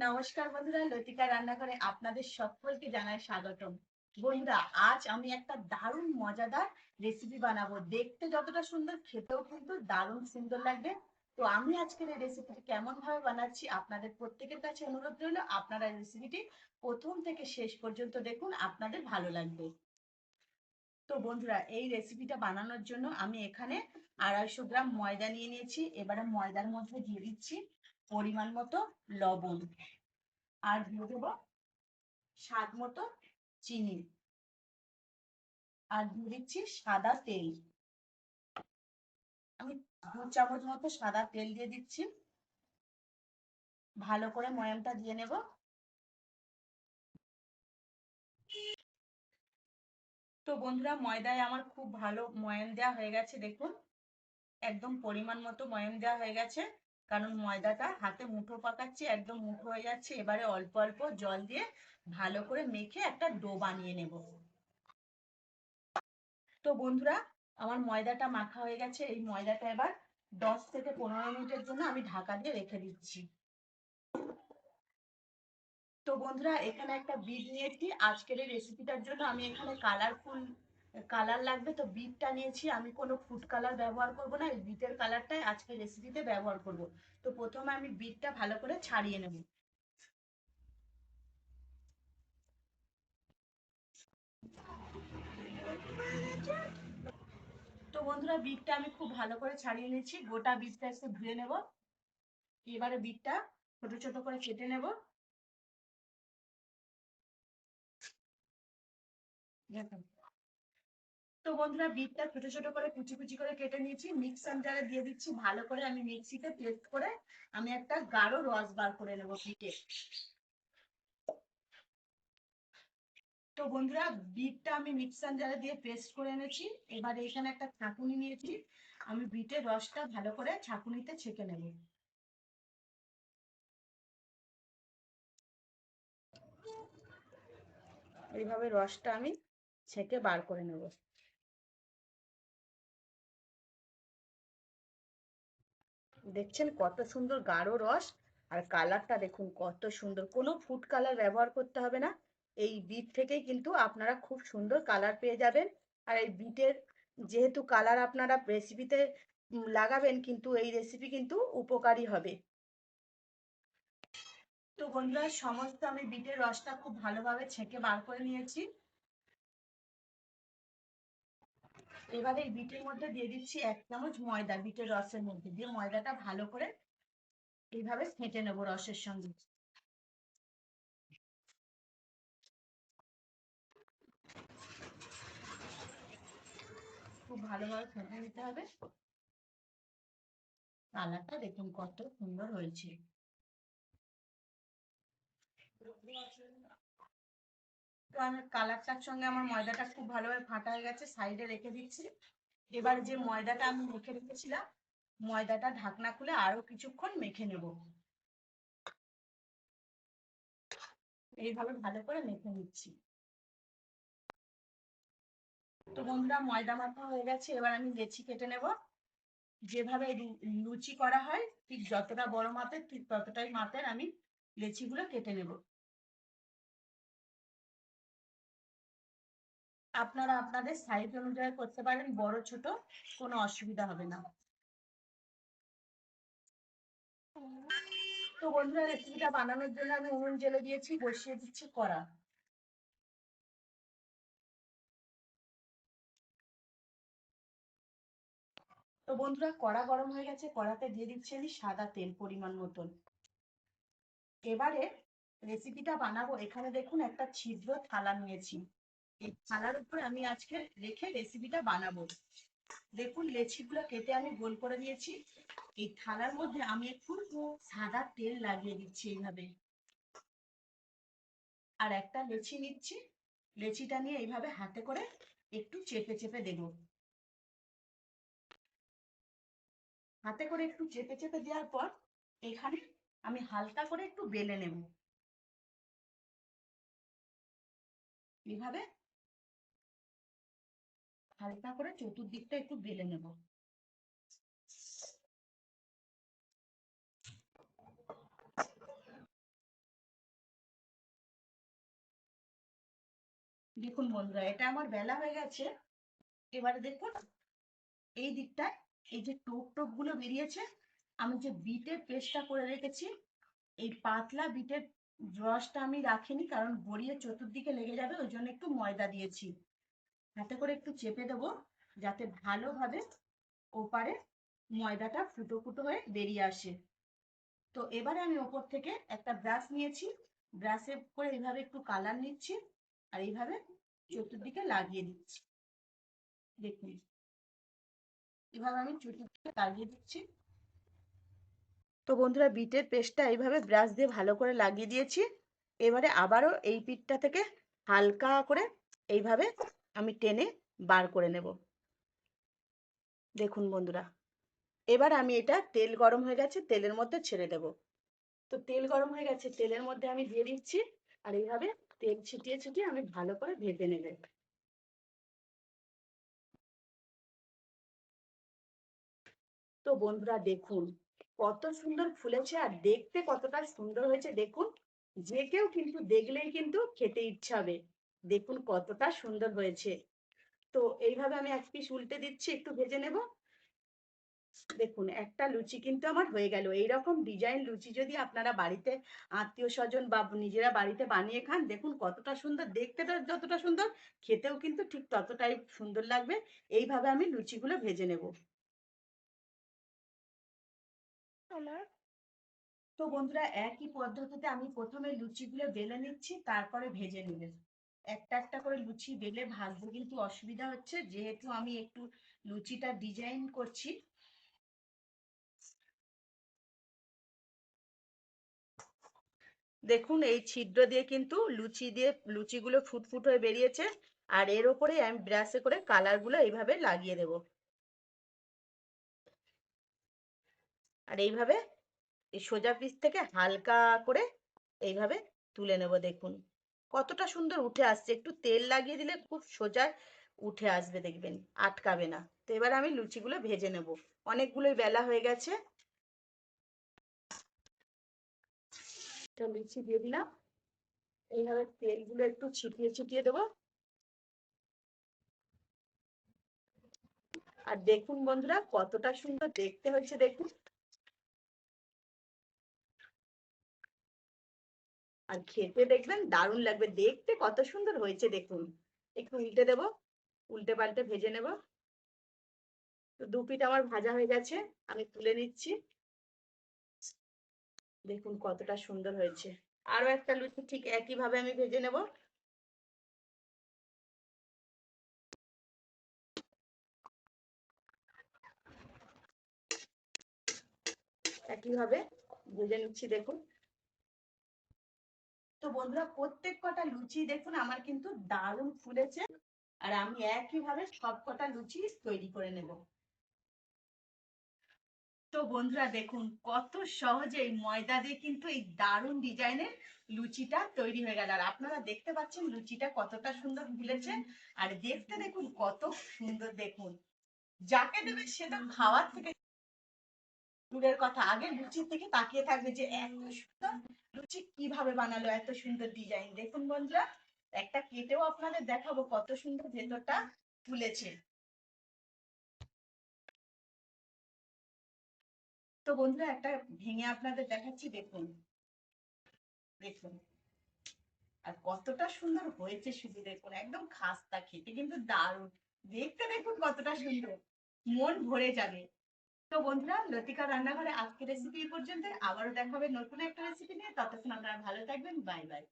নমস্কার বন্ধুরা, লতিকা রান্নাঘরে আপনাদের সকলকে জানাই স্বাগতম। বন্ধুরা, আজ আমি একটা দারুণ মজাদার রেসিপি বানাবো। দেখতে যতটা সুন্দর, খেতেও কিন্তু দারুণ সুন্দর লাগবে। তো আমি আজকের এই রেসিপিটি কেমন ভাবে বানাচ্ছি আপনাদের প্রত্যেকের কাছে অনুরোধ রইল, আপনারা এই রেসিপিটি প্রথম থেকে শেষ পর্যন্ত দেখুন, আপনাদের ভালো লাগবে। তো বন্ধুরা, এই রেসিপিটা বানানোর জন্য আমি এখানে 250 গ্রাম ময়দা নিয়ে নিয়েছি। এবারে ময়দার মধ্যে দিয়ে দিচ্ছি পরিমাণ মতো লবণ, আর দিয়ে দেবো স্বাদ মতো চিনি, আর দিয়ে দিচ্ছি সাদা তেল। আমি 2 চামচ মতো সাদা তেল দিয়ে দিচ্ছি। ভালো করে ময়ামটা দিয়ে নেব। তো বন্ধুরা, ময়দায় আমার খুব ভালো ময়াম দেওয়া হয়ে গেছে। দেখুন, একদম পরিমাণ মতো ময়াম দেওয়া হয়ে গেছে। কারণ ময়দাটা হাতে মুঠো পাকাচ্ছি, একদম মুঠো হয়ে যাচ্ছে। এবারে অল্প অল্প জল দিয়ে ভালো করে মেখে একটা ডো বানিয়ে নেব। তো বন্ধুরা, আমার ময়দাটা মাখা হয়ে গেছে। এই ময়দাটা এবার 10 থেকে 15 মিনিটের জন্য আমি ঢাকা দিয়ে রেখে দিচ্ছি। তো বন্ধুরা, এখানে একটা বিট নিয়েছি। আজকের এই রেসিপিটার জন্য আমি এখানে কালারফুল কালার লাগবে, তো বিটটা নিয়েছি। আমি কোনো ফুড কালার ব্যবহার করব না, এই বিটের কালারটাই আজকে রেসিপিতে ব্যবহার করব। তো প্রথমে আমি বিটটা ভালো করে ছাড়িয়ে নেব। তো বন্ধুরা, বিটটা আমি খুব ভালো করে ছাড়িয়ে নিয়েছি। গোটা বিটটা একটু ধুয়ে নেব। এবারে বিটটা ছোট ছোট করে কেটে নেব। দেখুন, তো বন্ধুরা, বিটটা ছোট ছোট করে কুচি কুচি করে কেটে নিয়েছি। মিক্সার জারে দিয়ে দিচ্ছি। ভালো করে আমি মিক্সিতে পেস্ট করে আমি একটা গাঢ় রস বার করে নেব বিটে। তো বন্ধুরা, বিটটা আমি মিক্সার জারে দিয়ে পেস্ট করে এনেছি। এবারে এখানে একটা ছাঁকুনি নিয়েছি। আমি বিটের রসটা ভালো করে ছাঁকুনিতে ছেঁকে নেব। এইভাবে রসটা আমি ছেঁকে বার করে নেব। দেখছেন কত সুন্দর গাঢ় রস, আর কালারটা দেখুন কত সুন্দর। কোনো ফুড কালার ব্যবহার করতে হবে না। এই বিট থেকেই কিন্তু আপনারা খুব সুন্দর কালার পেয়ে যাবেন। আর এই বিটের যেহেতু কালার আপনারা রেসিপিতে লাগাবেন, কিন্তু এই রেসিপি কিন্তু উপকারী হবে। তো বন্ধুরা, সমস্ত আমি বিটের রসটা খুব ভালোভাবে ছেঁকে বার করে নিয়েছি। এবারে এই বিটের মধ্যে দিয়ে দিচ্ছি 1 চামচ ময়দা। বিটের রসের মধ্যে দিয়ে ময়দাটা ভালো করে এইভাবে ফেটে নেবো রসের সঙ্গে। খুব ভালোভাবে ফেটে নিতে হবে। কালারটা দেখুন কত সুন্দর হয়েছে। তো আমি কালারটার সঙ্গে আমার ময়দাটা খুব ভালোভাবে ফাটা হয়ে গেছে, সাইডে রেখে দিচ্ছি। এবার যে ময়দাটা আমি মেখে রেখেছিলাম, ময়দাটা ঢাকনা খুলে আরো কিছুক্ষণ মেখে নেব। এইভাবে ভালো করে মেখে নিচ্ছি। তো বন্ধুরা, ময়দা মাখা হয়ে গেছে। এবার আমি লেচি কেটে নেব। যেভাবে লুচি করা হয়, ঠিক যতটা বড় মাপের ঠিক ততটাই মাপের আমি লেচিগুলো কেটে নেব। আপনারা আপনাদের সাইজ অনুযায়ী করতে পারেন, বড় ছোট কোনো অসুবিধা হবে না। তো বন্ধুরা, রেসিপিটা বানানোর জন্য আমি উনুন জ্বেলে দিয়েছি, বসিয়ে দিচ্ছি কড়া। তো বন্ধুরা, কড়া গরম হয়ে গেছে। কড়াতে দিয়ে দিচ্ছি আমি সাদা তেল পরিমাণ মতন। এবারে রেসিপিটা বানাবো। এখানে দেখুন একটা ছিদ্র থালা নিয়েছি। এই থালার উপরে আমি আজকে রেখে রেসিপিটা বানাবো। দেখুন, লেচিগুলো কেটে আমি গোল করে নিয়েছি। এই থালার মধ্যে আমি একটু সাদা তেল লাগিয়ে দিচ্ছি এইভাবে। আর একটা লেচি নিচ্ছি। লেচিটা নিয়ে এইভাবে হাতে করে একটু চেপে চেপে দেব। হাতে করে একটু চেপে চেপে দেওয়ার পর এখানে আমি হালকা করে একটু বেলে নেব। এইভাবে হালকা করে চতুর্দিকটা একটু বেলে নেব। দেখুন বন্ধুরা, এটা আমার বেলা হয়ে গেছে। এবারে দেখুন এই দিকটায় এই যে টোপ টোপ গুলো বেরিয়েছে, আমি যে বিটের পেস্টটা করে রেখেছি, এই পাতলা বিটের রসটা আমি রাখিনি, কারণ গড়িয়ে চতুর্দিকে লেগে যাবে, ওই জন্য একটু ময়দা দিয়েছি। হাতে করে একটু চেপে দেবো যাতে ভালোভাবে ওপারে ময়দাটা ফুটো ফুটো হয়ে বেরিয়ে আসে। তো এবারে আমি ওপর থেকে একটা ব্রাশ নিয়েছি, ব্রাশে করে এইভাবে একটু কালার নিচ্ছি আর এইভাবে চতুর্দিকে লাগিয়ে দিচ্ছি। দেখুন এভাবে আমি চতুর্দিকে লাগিয়ে দিচ্ছি। তো বন্ধুরা, বিটের পেস্টটা এইভাবে ব্রাশ দিয়ে ভালো করে লাগিয়ে দিয়েছি। এবারে আবারও এই পিঠটা থেকে হালকা করে এইভাবে আমি টেনে বার করে নেব। দেখুন বন্ধুরা, এবার আমি এটা তেল গরম হয়ে গেছে, তেলের মধ্যে ছেড়ে দেব। তো তেল গরম হয়ে গেছে, তেলের মধ্যে আমি দিয়ে দিচ্ছি আর এইভাবে তেল ছিটিয়ে ছিটিয়ে আমি ভালো করে ভেজে নেব। তো বন্ধুরা দেখুন কত সুন্দর ফুলেছে আর দেখতে কতটা সুন্দর হয়েছে দেখুন। যে কেউ কিন্তু দেখলেই কিন্তু খেতে ইচ্ছা হবে। দেখুন কতটা সুন্দর হয়েছে। তো এইভাবে আমি এক পিস উল্টে দিচ্ছি, একটু ভেজে নেব। দেখুন একটা লুচি কিন্তু আমার হয়ে গেল। এইরকম ডিজাইন লুচি যদি আপনারা বাড়িতে আত্মীয় স্বজন বা নিজেরা বাড়িতে বানিয়ে খান, দেখুন কতটা সুন্দর দেখতে, যতটা সুন্দর খেতেও কিন্তু ঠিক ততটাই সুন্দর লাগবে। এইভাবে আমি লুচিগুলো ভেজে নেব। তো বন্ধুরা, একই পদ্ধতিতে আমি প্রথমে লুচিগুলো বেলে নিচ্ছি, তারপরে ভেজে নেব। একটা একটা করে লুচি বেলে ভাজতে কিন্তু অসুবিধা হচ্ছে, যেহেতু আমি একটু লুচিটা ডিজাইন করছি। দেখুন এই ছিদ্র দিয়ে কিন্তু লুচিগুলো ফুটফুট হয়ে বেরিয়েছে। আর এর ওপরে আমি ব্রাশে করে কালারগুলো এইভাবে লাগিয়ে দেব। আর এইভাবে এই সোজা পিস থেকে হালকা করে এইভাবে তুলে নেব। দেখুন কতটা সুন্দর উঠে আসছে, একটু তেল লাগিয়ে দিলে খুব সোজা উঠে আসবে, দেখবেন আটকাবে না। তো এবার আমি লুচিগুলো ভেজে নেব, অনেকগুলোই বেলা হয়ে গেছে। একটা লুচি দিয়ে দিলাম, এইভাবে তেলগুলো একটু ছিটিয়ে ছিটিয়ে দেবো। আর দেখুন বন্ধুরা কতটা সুন্দর দেখতে হয়েছে দেখুন। আর খেতে দেখবেন দারুণ লাগবে, দেখতে কত সুন্দর হয়েছে দেখুন। একটু উল্টে দেব, উল্টে পাল্টে ভেজে নেব। তো দু পিঠ আমার ভাজা হয়ে গেছে, আমি তুলে নিচ্ছি। দেখুন কতটা সুন্দর হয়েছে। আরো একটা লুচি ঠিক একই ভাবে আমি ভেজে নেব। একই ভাবে ভেজে নিচ্ছি দেখুন। তো বন্ধুরা, প্রত্যেক কটা লুচি দেখুন আমার কিন্তু দারুণ ফুলেছে। আর আমি একই ভাবে সব কটা লুচি তৈরি করে নেব। তো বন্ধুরা দেখুন কত সহজেই ময়দা দিয়ে কিন্তু এই দারুণ ডিজাইনের লুচিটা তৈরি হয়ে গেল। আর আপনারা দেখতে পাচ্ছেন লুচিটা কতটা সুন্দর ফুলেছে। আর দেখতে দেখুন কত সুন্দর দেখুন। যাকে দেবে সে তো খাওয়ার থেকে দূরের কথা, আগে লুচির থেকে তাকিয়ে থাকবে যে এত সুন্দর লুচি কিভাবে বানালো, এত সুন্দর ডিজাইন। দেখুন বন্ধুরা, একটা কেটেও আপনাদের দেখাবো কত সুন্দর ভেতরটা ফুলেছে। তো বন্ধুরা একটা ভেঙে আপনাদের দেখাচ্ছি দেখুন। দেখুন আর কতটা সুন্দর হয়েছে শুধু দেখুন, একদম খাস্তা, খেতে কিন্তু দারুণ। দেখতে দেখুন কতটা সুন্দর, মন ভরে যাবে। তো বন্ধুরা, লতিকা রান্নাঘরে আজকের রেসিপি এই পর্যন্ত। আবারও দেখাবে নতুন একটা রেসিপি নিয়ে। ততক্ষণ আপনারা ভালো থাকবেন। Bye bye.